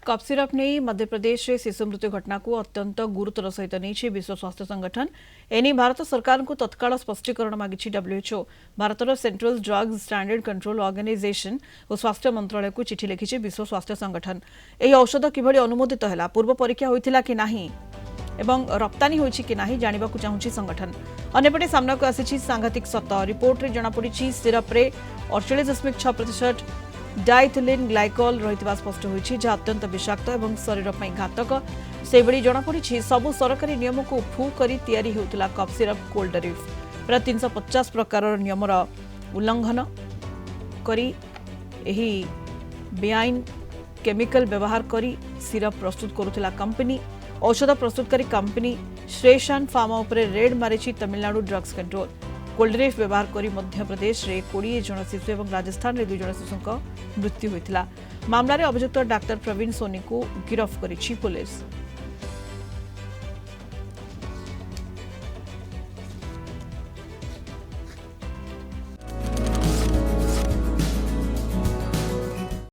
Cough syrup नहीं मध्यप्रदेश में शिशु मृत्यु घटना को अत्यंत गुरुतर सहित नहीं विश्व स्वास्थ्य संगठन एने भारत सरकार को तत्काल स्पष्टीकरण मागी डब्ल्यूएचओ भारतर central drugs standard control organisation और स्वास्थ्य मंत्रालय को चिठी लिखिछि विश्व स्वास्थ्य संगठन। एही औषध किभଳି अनुमोदित हैला, पूर्व परीक्षा होइथिला कि नाही एवं रप्तानी होइछि कि नाही जानिबा को चाहुछि संगठन। अन्यपटे सामना को आसिछि सांघातिक सत रिपोर्ट रे जणा पड़िछि सिरप रे 48.6% डाइथिलिन ग्लाइकॉल रहितबा स्पष्ट होइछि जा अत्यंत विषाक्त एवं शरीर पई घातक। से बड़ी जणा पड़िछि सबु सरकारी नियम को फू करी तयारी हेउतला कफ सिरप कोल्डरिफ प्राय 350 प्रकार नियमर उल्लंघन करी एही बेआईन केमिकल व्यवहार करी सिरप प्रस्तुत करुथिला कंपनी। औषध प्रस्तुतकारी कंपनी श्रेशान फार्मा उपरे रेड मारिछि तमिलनाडु ड्रग्स कंट्रोल। कोल्डरिफ व्यवहार करी मध्य प्रदेश रे 20 जन शिशु और राजस्थान रे 2 जन शिशुक मृत्यु होइतिला। मामला रे अभियुक्त डाक्टर प्रवीण सोनी को गिरफ्त करिछि पुलिस।